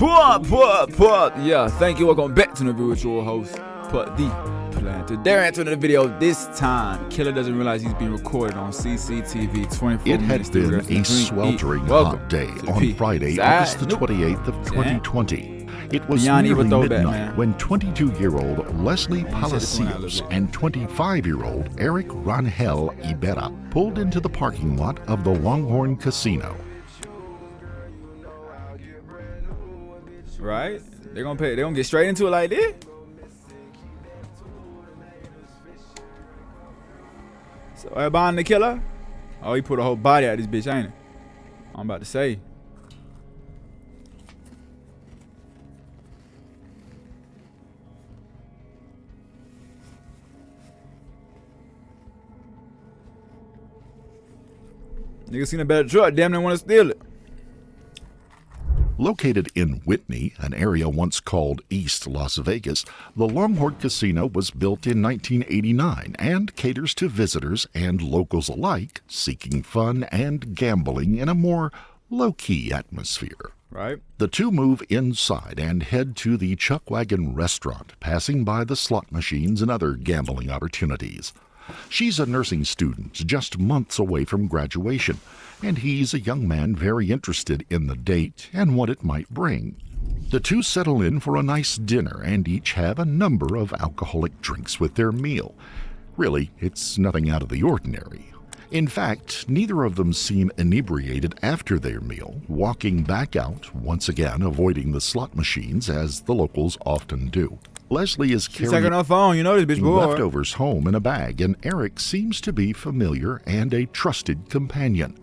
Yeah, thank you. Welcome back to the video with your host, PupTv. They're answering the video. This time, killer doesn't realize he's being recorded on CCTV 24 It minutes. had been a sweltering hot day on Friday, August the 28th of 2020. It was nearly midnight when 22-year-old Leslie Palacios and 25-year-old Eric Rangel Ibarra pulled into the parking lot of the Longhorn Casino. Right? They're gonna get straight into it like this. So everybody the killer? Oh, he put a whole body out of this bitch, ain't it? I'm about to say. Nigga seen a better truck, damn near want to steal it. Located in Whitney, an area once called East Las Vegas, the Longhorn Casino was built in 1989 and caters to visitors and locals alike seeking fun and gambling in a more low-key atmosphere. Right. The two move inside and head to the Chuckwagon restaurant, passing by the slot machines and other gambling opportunities. She's a nursing student just months away from graduation, and he's a young man very interested in the date and what it might bring. The two settle in for a nice dinner and each have a number of alcoholic drinks with their meal. Really, it's nothing out of the ordinary. In fact, neither of them seem inebriated after their meal, walking back out, once again avoiding the slot machines as the locals often do. Leslie is carrying her phone. You know this bitch bored. Leftovers home in a bag, and Eric seems to be familiar and a trusted companion.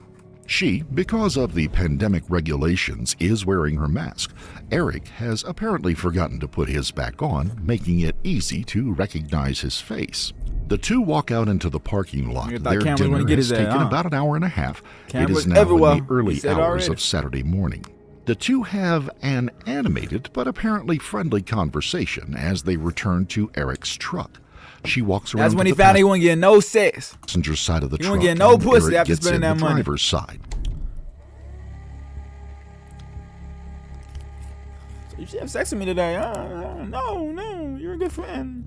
She, because of the pandemic regulations, is wearing her mask. Eric has apparently forgotten to put his back on, making it easy to recognize his face. The two walk out into the parking lot. Their dinner has taken about an hour and a half. It is now in the early hours of Saturday morning. The two have an animated but apparently friendly conversation as they return to Eric's truck. She walks around. That's when he found he wasn't getting no sex. Passenger side of the truck. He wasn't getting no pussy Eric after spending that money. Driver's side. So you should have sex with me today. No, you're a good friend.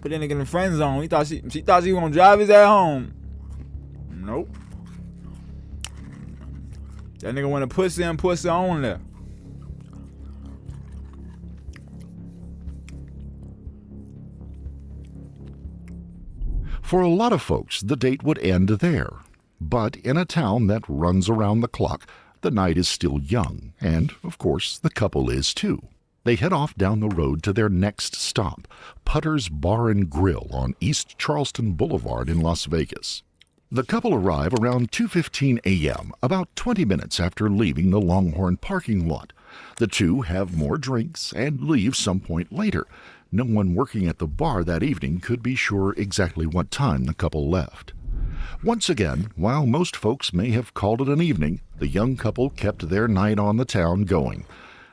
Put that nigga in the friend zone. She thought she was gonna drive his ass home. Nope. That nigga want to pussy and pussy on there. For a lot of folks, the date would end there. But in a town that runs around the clock, the night is still young, and, of course, the couple is too. They head off down the road to their next stop, Putter's Bar and Grill on East Charleston Boulevard in Las Vegas. The couple arrive around 2:15 a.m., about 20 minutes after leaving the Longhorn parking lot. The two have more drinks and leave some point later. No one working at the bar that evening could be sure exactly what time the couple left. Once again, while most folks may have called it an evening, the young couple kept their night on the town going.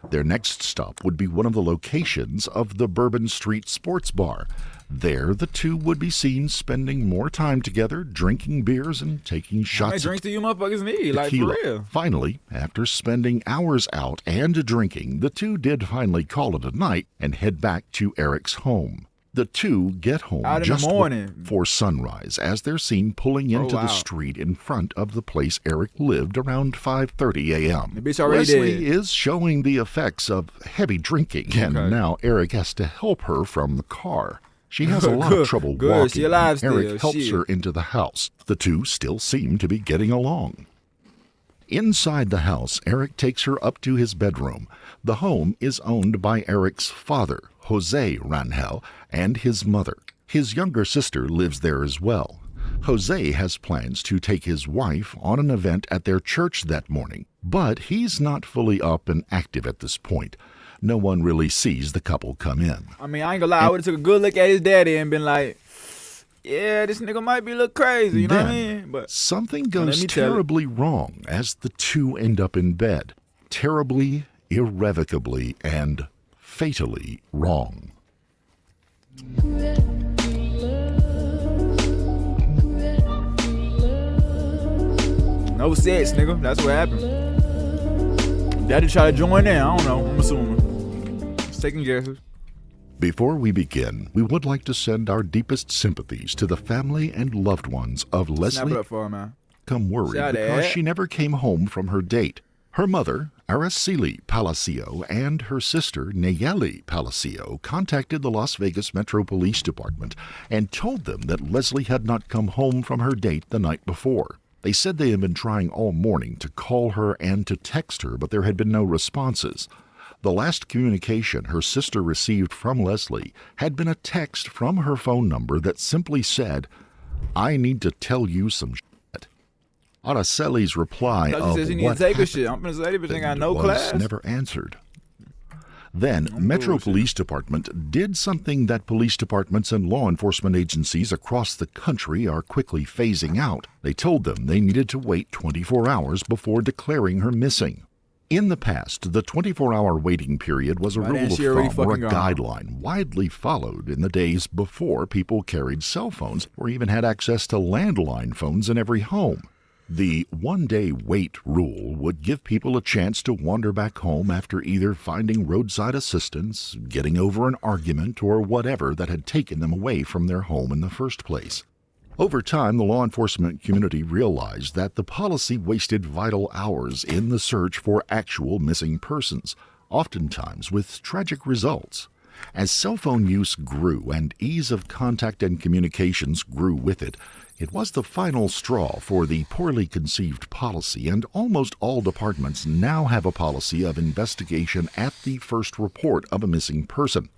Their next stop would be one of the locations of the Bourbon Street Sports Bar. There, the two would be seen spending more time together, drinking beers and taking shots. How many drinks do you motherfuckers need? Like, for real? Finally, after spending hours out and drinking, the two did finally call it a night and head back to Eric's home. The two get home just before sunrise as they're seen pulling into the street in front of the place Eric lived around 5:30 a.m. Leslie is showing the effects of heavy drinking, and now Eric has to help her from the car. She has a lot of trouble walking. Eric helps her into the house. The two still seem to be getting along. Inside the house, Eric takes her up to his bedroom. The home is owned by Eric's father, Jose Rangel, and his mother. His younger sister lives there as well. Jose has plans to take his wife on an event at their church that morning, but he's not fully up and active at this point. No one really sees the couple come in. I mean, I ain't gonna lie, I would've took a good look at his daddy and been like, yeah, this nigga might be a little crazy, you know what I mean? But something goes terribly wrong as the two end up in bed. Terribly, irrevocably, and fatally wrong. No sex, nigga. That's what happened. Daddy try to join in. I don't know. I'm assuming. Just taking guesses. Before we begin, we would like to send our deepest sympathies to the family and loved ones of Leslie. Snap it up for her, man. Become worried because she never came home from her date. Her mother, Araceli Palacio, and her sister, Nayeli Palacio, contacted the Las Vegas Metro Police Department and told them that Leslie had not come home from her date the night before. They said they had been trying all morning to call her and to text her, but there had been no responses. The last communication her sister received from Leslie had been a text from her phone number that simply said, "I need to tell you some shit." Araceli's reply of what happened was never answered. Then, Metro Police Department did something that police departments and law enforcement agencies across the country are quickly phasing out. They told them they needed to wait 24 hours before declaring her missing. In the past, the 24-hour waiting period was a rule of thumb or a guideline widely followed in the days before people carried cell phones or even had access to landline phones in every home. The one-day wait rule would give people a chance to wander back home after either finding roadside assistance, getting over an argument, or whatever that had taken them away from their home in the first place. Over time, the law enforcement community realized that the policy wasted vital hours in the search for actual missing persons, oftentimes with tragic results. As cell phone use grew and ease of contact and communications grew with it, it was the final straw for the poorly conceived policy, and almost all departments now have a policy of investigation at the first report of a missing person.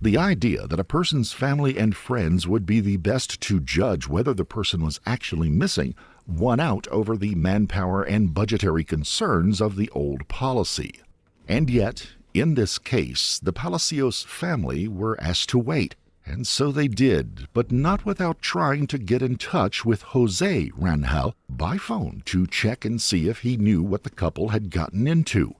The idea that a person's family and friends would be the best to judge whether the person was actually missing won out over the manpower and budgetary concerns of the old policy. And yet, in this case, the Palacios family were asked to wait, and so they did, but not without trying to get in touch with Jose Rangel by phone to check and see if he knew what the couple had gotten into.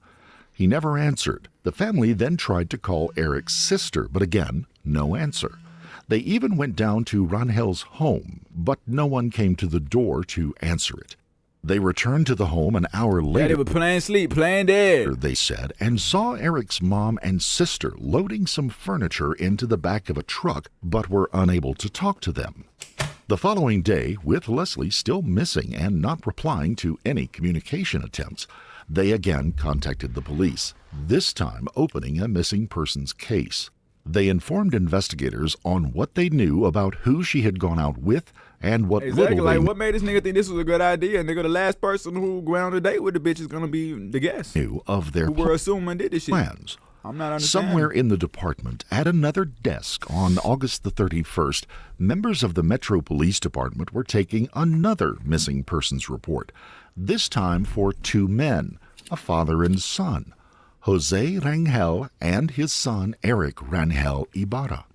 He never answered. The family then tried to call Eric's sister, but again, no answer. They even went down to Rangel's home, but no one came to the door to answer it. They returned to the home an hour later. They were playing sleep, playing dead, they said, and saw Eric's mom and sister loading some furniture into the back of a truck, but were unable to talk to them. The following day, with Leslie still missing and not replying to any communication attempts, they again contacted the police, this time opening a missing persons case. They informed investigators on what they knew about who she had gone out with and what little like what made this nigga think this was a good idea. And nigga, the last person who went on a date with the bitch is gonna be the guest. Knew of their who were assuming did this shit. Plans. I'm not understanding. Somewhere in the department, at another desk on August the 31st, members of the Metro Police Department were taking another missing persons report, this time for two men, a father and son, Jose Rangel and his son Eric Rangel Ibarra.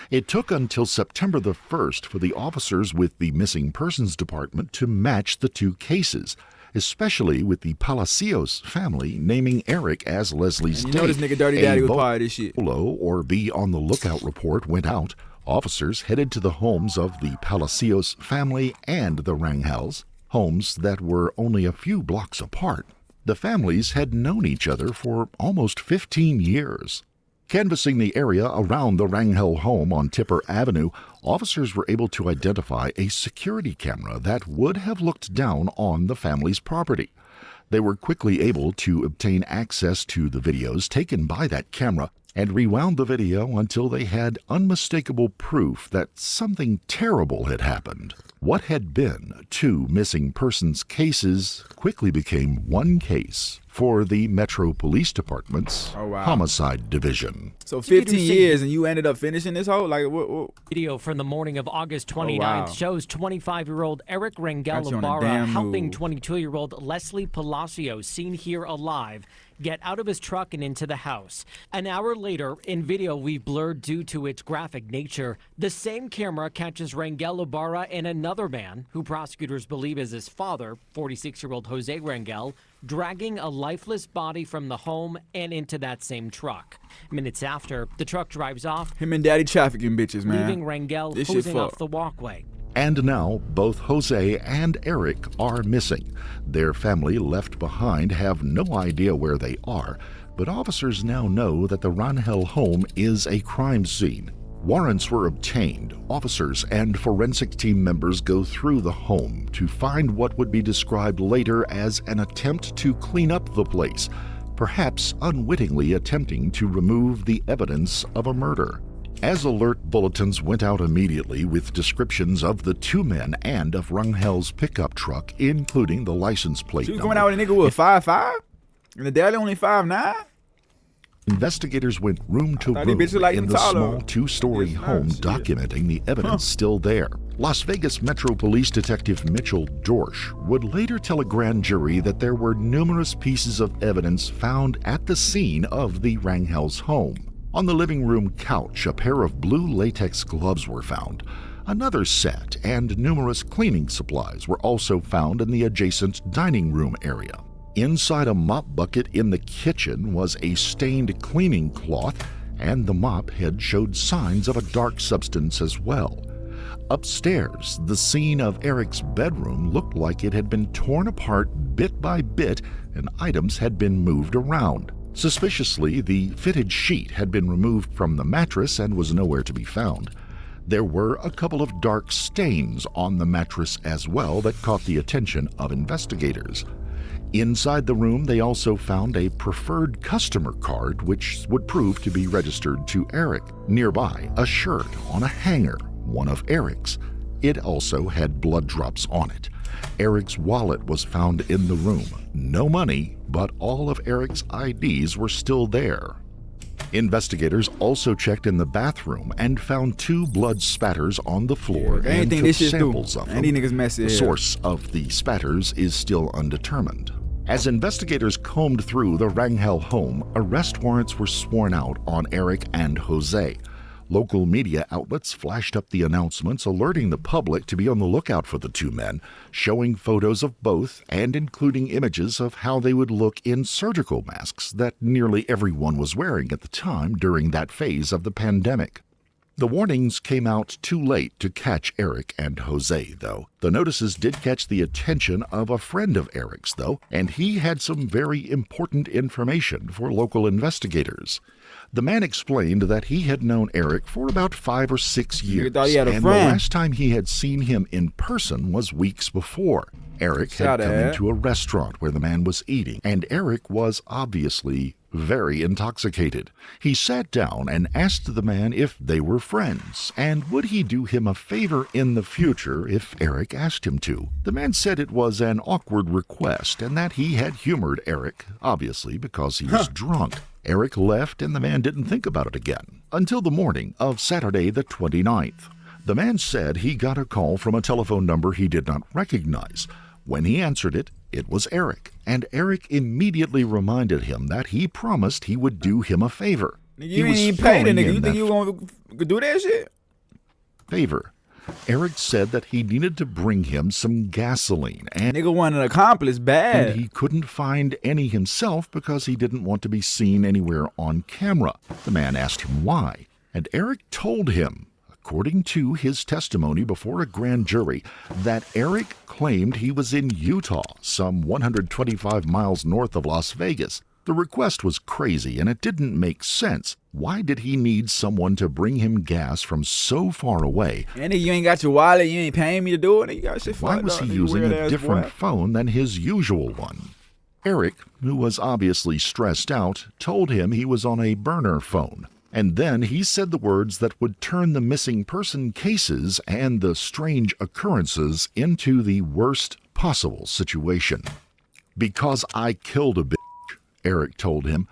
It took until September the 1st for the officers with the Missing Persons Department to match the two cases, especially with the Palacios family naming Eric as Leslie's date. You know this nigga Dirty Daddy was part of this shit. Or be on the lookout report went out. Officers headed to the homes of the Palacios family and the Rangels, homes that were only a few blocks apart. The families had known each other for almost 15 years. Canvassing the area around the Rangel home on Tipper Avenue, officers were able to identify a security camera that would have looked down on the family's property. They were quickly able to obtain access to the videos taken by that camera and rewound the video until they had unmistakable proof that something terrible had happened. What had been two missing persons cases quickly became one case for the Metro Police Department's Homicide Division. So 15 years and you ended up finishing this whole? Like, what? Video from the morning of August 29th shows 25-year-old Eric Rangel Ibarra helping 22-year-old Leslie Palacios, seen here alive, get out of his truck and into the house. An hour later, in video we've blurred due to its graphic nature, the same camera catches Rangel Ibarra and another man, who prosecutors believe is his father, 46-year-old Jose Rangel, dragging a lifeless body from the home and into that same truck. Minutes after, the truck drives off. Him and daddy trafficking bitches, man. Leaving Rangel posing off the walkway. And now, both Jose and Eric are missing. Their family left behind have no idea where they are, but officers now know that the Rangel home is a crime scene. Warrants were obtained. Officers and forensic team members go through the home to find what would be described later as an attempt to clean up the place, perhaps unwittingly attempting to remove the evidence of a murder. As alert bulletins went out immediately with descriptions of the two men and of Rangel's pickup truck, including the license plate She was number. going out with a nigga with 5'5"? And the daddy only 5'9"? Investigators went room to room like in the taller. small two-story home, documenting the evidence still there. Las Vegas Metro Police Detective Mitchell Dorsch would later tell a grand jury that there were numerous pieces of evidence found at the scene of the Rangel's home. On the living room couch, a pair of blue latex gloves were found. Another set and numerous cleaning supplies were also found in the adjacent dining room area. Inside a mop bucket in the kitchen was a stained cleaning cloth, and the mop head showed signs of a dark substance as well. Upstairs, the scene of Eric's bedroom looked like it had been torn apart bit by bit, and items had been moved around. Suspiciously, the fitted sheet had been removed from the mattress and was nowhere to be found. There were a couple of dark stains on the mattress as well that caught the attention of investigators. Inside the room, they also found a preferred customer card which would prove to be registered to Eric. Nearby, a shirt on a hanger, one of Eric's. It also had blood drops on it. Eric's wallet was found in the room. No money, but all of Eric's IDs were still there. Investigators also checked in the bathroom and found 2 blood spatters on the floor and took samples of them. The source of the spatters is still undetermined. As investigators combed through the Rangel home, arrest warrants were sworn out on Eric and Jose. Local media outlets flashed up the announcements alerting the public to be on the lookout for the two men, showing photos of both and including images of how they would look in surgical masks that nearly everyone was wearing at the time during that phase of the pandemic. The warnings came out too late to catch Eric and Jose, though. The notices did catch the attention of a friend of Eric's, though, and he had some very important information for local investigators. The man explained that he had known Eric for about 5 or 6 years, and the last time he had seen him in person was weeks before. Eric had come into a restaurant where the man was eating, and Eric was obviously very intoxicated. He sat down and asked the man if they were friends, and would he do him a favor in the future if Eric asked him to. The man said it was an awkward request, and that he had humored Eric, obviously because he was drunk. Eric left, and the man didn't think about it again until the morning of Saturday the 29th. The man said he got a call from a telephone number he did not recognize. When he answered it, it was Eric, and Eric immediately reminded him that he promised he would do him a favor. You ain't even paid a nigga. You think you gonna do that shit? Favor. Eric said that he needed to bring him some gasoline, and nigga wanted an accomplice bad. And he couldn't find any himself because he didn't want to be seen anywhere on camera. The man asked him why, and Eric told him, according to his testimony before a grand jury, that Eric claimed he was in Utah, some 125 miles north of Las Vegas. The request was crazy and it didn't make sense. Why did he need someone to bring him gas from so far away? And you ain't got your wallet, you ain't paying me to do it. You got shit. Why was he using a different phone than his usual one? Eric, who was obviously stressed out, told him he was on a burner phone. And then he said the words that would turn the missing person cases and the strange occurrences into the worst possible situation. Because I killed a bitch, Eric told him.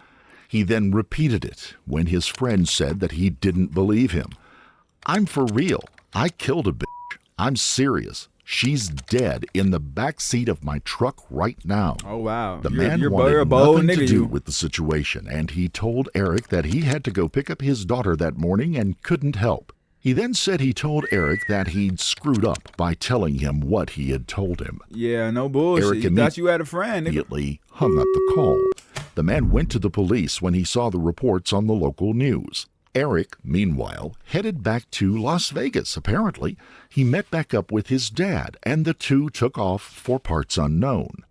He then repeated it when his friend said that he didn't believe him. I'm for real. I killed a bitch. I'm serious. She's dead in the back seat of my truck right now. Oh, wow. The man wanted nothing to do with the situation, and he told Eric that he had to go pick up his daughter that morning and couldn't help. He then said he told Eric that he'd screwed up by telling him what he had told him. Yeah, no bullshit. Eric you thought you had a friend. Immediately hung up the call. The man went to the police when he saw the reports on the local news. Eric, meanwhile, headed back to Las Vegas. Apparently, he met back up with his dad, and the two took off for parts unknown.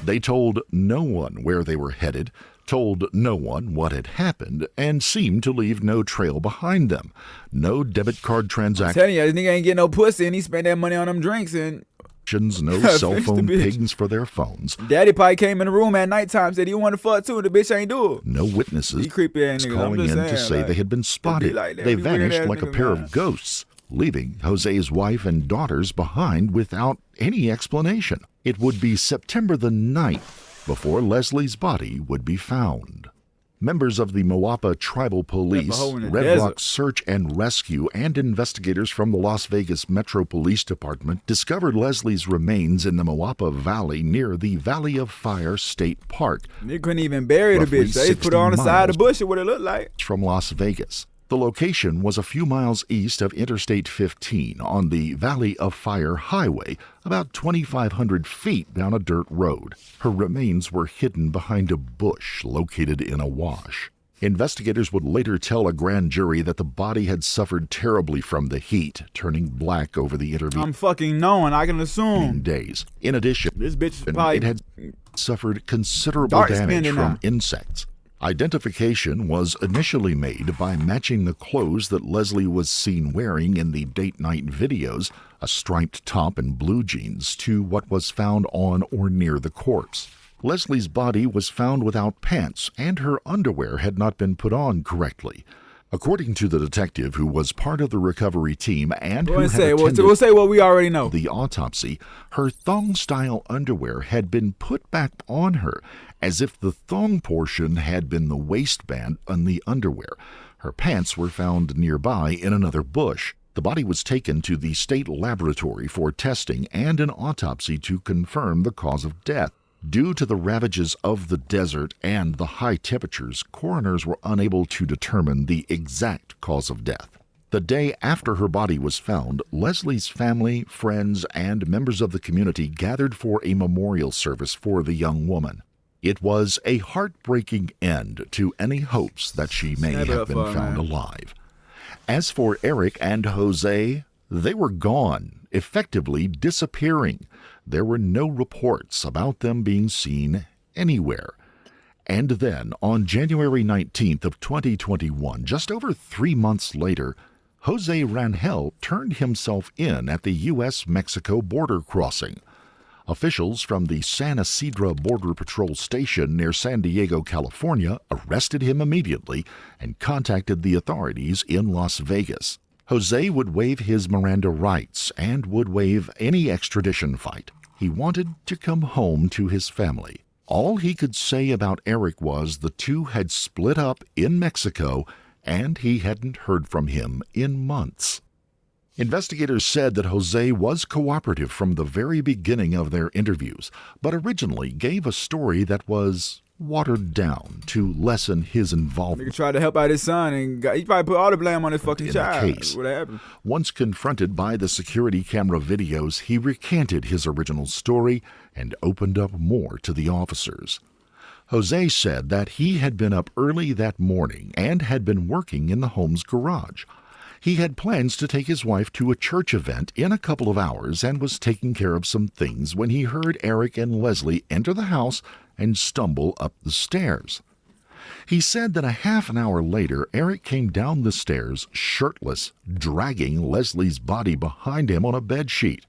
They told no one where they were headed, told no one what had happened, and seemed to leave no trail behind them. No debit card transactions. I'm telling you, this nigga ain't getting no pussy, and he spent that money on them drinks, and no cell phone pings for their phones. Daddy probably came in the room at nighttime, said he wanted to fuck too, and the bitch ain't do it. No witnesses creepy ass niggas. calling in to say they had been spotted. They vanished like a pair of ghosts, leaving Jose's wife and daughters behind without any explanation. It would be September the 9th before Leslie's body would be found. Members of the Moapa Tribal Police, Red Rock Search and Rescue, and investigators from the Las Vegas Metro Police Department discovered Leslie's remains in the Moapa Valley near the Valley of Fire State Park. They couldn't even bury the bitch. They put her on the side of the bush, what it looked like. From Las Vegas. The location was a few miles east of Interstate 15 on the Valley of Fire Highway, about 2,500 feet down a dirt road. Her remains were hidden behind a bush located in a wash. Investigators would later tell a grand jury that the body had suffered terribly from the heat, turning black over the intervening I can assume. days. In addition, this bitch probably it had suffered considerable damage from insects. Identification was initially made by matching the clothes that Leslie was seen wearing in the date-night videos, a striped top and blue jeans, to what was found on or near the corpse. Leslie's body was found without pants, and her underwear had not been put on correctly. According to the detective who was part of the recovery team and who had attended we'll say what we already know. The autopsy, her thong-style underwear had been put back on her as if the thong portion had been the waistband on the underwear. Her pants were found nearby in another bush. The body was taken to the state laboratory for testing and an autopsy to confirm the cause of death. Due to the ravages of the desert and the high temperatures, coroners were unable to determine the exact cause of death. The day after her body was found, Leslie's family, friends, and members of the community gathered for a memorial service for the young woman. It was a heartbreaking end to any hopes that she may have been found alive. As for Eric and Jose, they were gone, effectively disappearing. There were no reports about them being seen anywhere. And then, on January 19th of 2021, just over 3 months later, Jose Rangel turned himself in at the U.S.-Mexico border crossing. Officials from the San Ysidro Border Patrol Station near San Diego, California, arrested him immediately and contacted the authorities in Las Vegas. Jose would waive his Miranda rights and would waive any extradition fight. He wanted to come home to his family. All he could say about Eric was the two had split up in Mexico and he hadn't heard from him in months. Investigators said that Jose was cooperative from the very beginning of their interviews, but originally gave a story that was watered down to lessen his involvement. Nigga tried to help out his son, and he probably put all the blame on his fucking child. Case. What happened? Once confronted by the security camera videos, he recanted his original story and opened up more to the officers. Jose said that he had been up early that morning and had been working in the home's garage. He had plans to take his wife to a church event in a couple of hours and was taking care of some things when he heard Eric and Leslie enter the house and stumble up the stairs. He said that a half an hour later, Eric came down the stairs shirtless, dragging Leslie's body behind him on a bedsheet.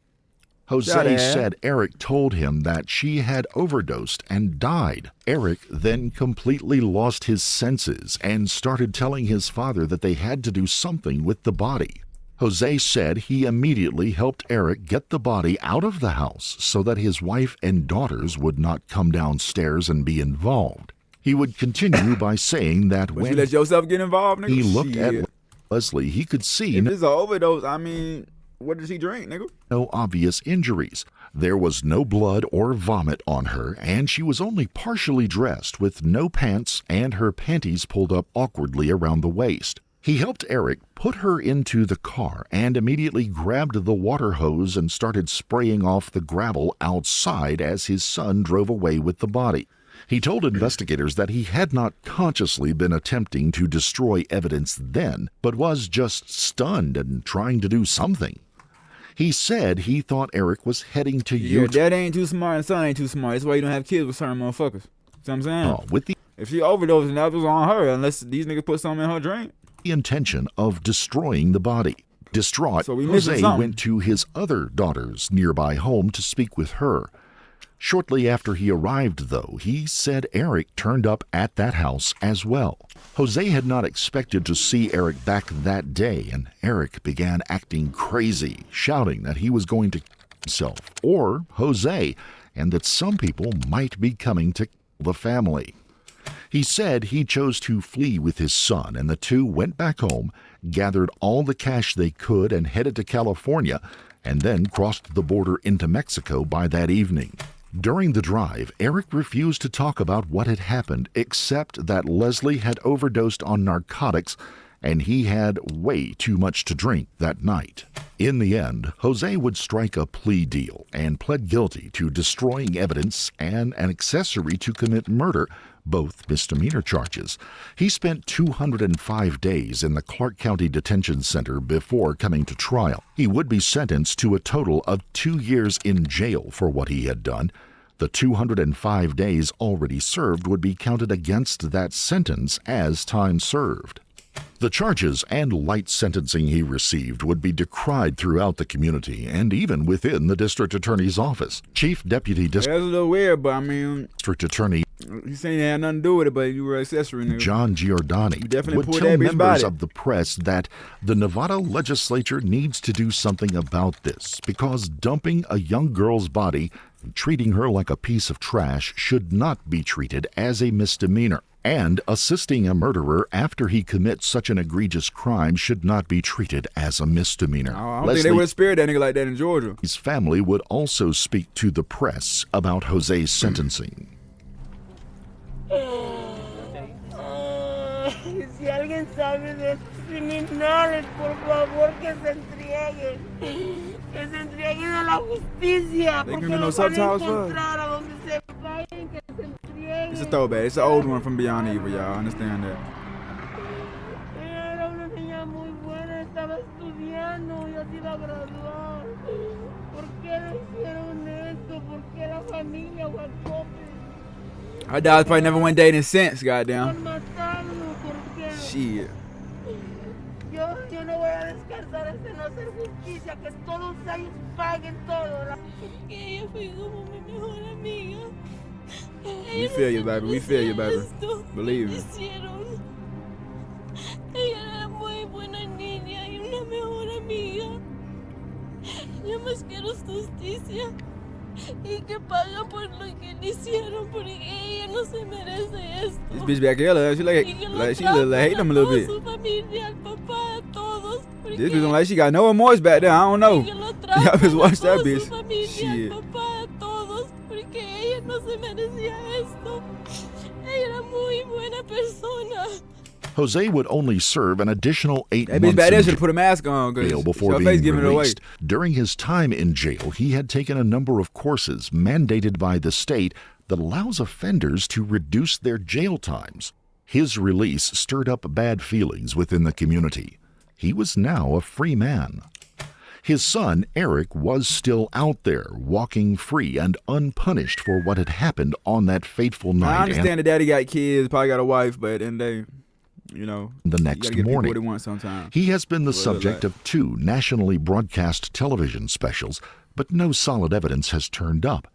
Jose said Eric told him that she had overdosed and died. Eric then completely lost his senses and started telling his father that they had to do something with the body. Jose said he immediately helped Eric get the body out of the house so that his wife and daughters would not come downstairs and be involved. He would continue by saying that when you let yourself get involved, nigga? He looked at Leslie, he could see if it's an overdose, I mean, what did she drink, nigga? No obvious injuries. There was no blood or vomit on her, and she was only partially dressed with no pants and her panties pulled up awkwardly around the waist. He helped Eric put her into the car and immediately grabbed the water hose and started spraying off the gravel outside as his son drove away with the body. He told investigators that he had not consciously been attempting to destroy evidence then, but was just stunned and trying to do something. He said he thought Eric was heading to Utah. Dad ain't too smart and son ain't too smart. That's why you don't have kids with certain motherfuckers. See what I'm saying? If she overdosed, and that was on her, unless these niggas put something in her drink. The intention of destroying the body. Distraught, Jose went to his other daughter's nearby home to speak with her. Shortly after he arrived, though, he said Eric turned up at that house as well. Jose had not expected to see Eric back that day, and Eric began acting crazy, shouting that he was going to kill himself, or Jose, and that some people might be coming to kill the family. He said he chose to flee with his son, and the two went back home, gathered all the cash they could, and headed to California, and then crossed the border into Mexico by that evening. During the drive, Eric refused to talk about what had happened, except that Leslie had overdosed on narcotics and he had way too much to drink that night. In the end, Jose would strike a plea deal and pled guilty to destroying evidence and an accessory to commit murder, both misdemeanor charges. He spent 205 days in the Clark County Detention Center before coming to trial. He would be sentenced to a total of 2 years in jail for what he had done. The 205 days already served would be counted against that sentence as time served. The charges and light sentencing he received would be decried throughout the community and even within the district attorney's office. Chief Deputy That's a little weird, but I mean, District Attorney he's saying it had nothing to do with it, but you were accessory. Nigga. John Giordani would tell members of the press that the Nevada legislature needs to do something about this because dumping a young girl's body and treating her like a piece of trash should not be treated as a misdemeanor. And assisting a murderer after he commits such an egregious crime should not be treated as a misdemeanor. I don't think they would have spared that nigga like that in Georgia. His family would also speak to the press about Jose's sentencing. Si alguien sabe de estos criminales, por favor que se entreguen. Que se entreguen a la justicia. Porque los van a encontrar a donde se vayan, que se entreguen. It's a throwback. It's an old one from Beyond Evil, y'all. Understand that. Era una niña muy buena, estaba estudiando, ya se iba a graduar. ¿Por qué le hicieron esto? ¿Por qué la familia Guacope? Her dad probably never went dating since, goddamn. Shit. Yo no voy a descansar hasta no hacer justicia, que todos ellos paguen todo. Porque ella fue como mi mejor amiga. We feel you, baby. We feel you, baby. Believe me. Ella era muy buena niña y una mejor amiga. Yo más quiero justicia. Y que pagan por lo que le hicieron, porque ella no se merece esto. This bitch back here, she hate them a little bit. Su familia, al papá, a todos. This bitch don't like she got no remorse back there. I don't know. Y'all just watch that bitch. Shit. Al papá, a todos, porque ella no se merecía esto. Ella era muy buena persona. Jose would only serve an additional 8 months in jail before being released. During his time in jail, he had taken a number of courses mandated by the state that allows offenders to reduce their jail times. His release stirred up bad feelings within the community. He was now a free man. His son, Eric, was still out there, walking free and unpunished for what had happened on that fateful night. I understand the daddy got kids, probably got a wife, but then they... You know, the next morning, he has been the subject of 2 nationally broadcast television specials, but no solid evidence has turned up.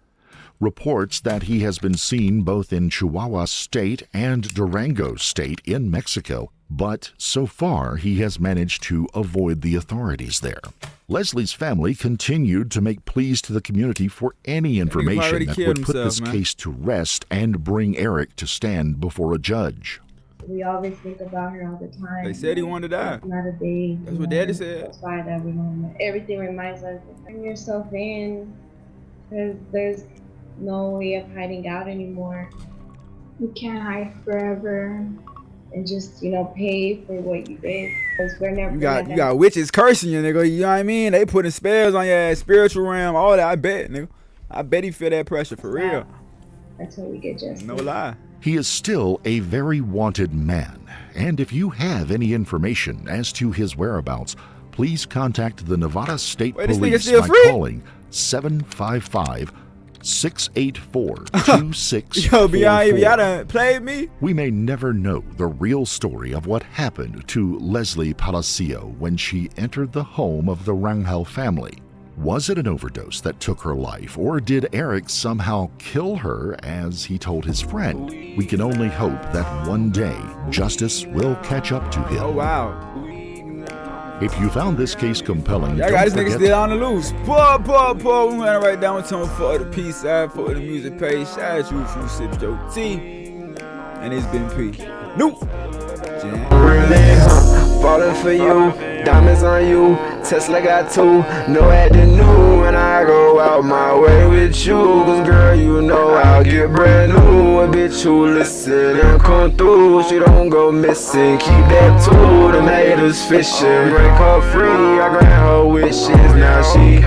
Reports that he has been seen both in Chihuahua State and Durango State in Mexico, but so far he has managed to avoid the authorities there. Leslie's family continued to make pleas to the community for any information that would put this case to rest and bring Eric to stand before a judge. We always think about her all the time. They said he wanted to die. It's not a day. That's what Daddy said. That's why that everything reminds us to bring yourself in, because there's no way of hiding out anymore. You can't hide forever and just, pay for what you did. Because we're never. You got witches cursing you, nigga. You know what I mean? They putting spells on your ass, spiritual realm, all that. I bet, nigga. I bet he feel that pressure for real. until we get justice. No lie. He is still a very wanted man, and if you have any information as to his whereabouts, please contact the Nevada State Police by calling 755-684-2644. Yo, B.I., y'all done played me? We may never know the real story of what happened to Leslie Palacio when she entered the home of the Rangel family. Was it an overdose that took her life, or did Eric somehow kill her as he told his friend? We can only hope that one day justice will catch up to him. Oh, wow. If you found this case compelling, y'all got this nigga still on the loose. Pull. We went right down with someone for the peace side, for the music page. Shout out you, Sip Joe T. And it's been P. Nope. Falling for you, diamonds on you, Tesla got two, no acting new, and I go out my way with you, cause girl you know I'll get brand new, a bitch who listen and come through, she don't go missing, keep that too, the haters fishing, break her free, I grant her wishes, now she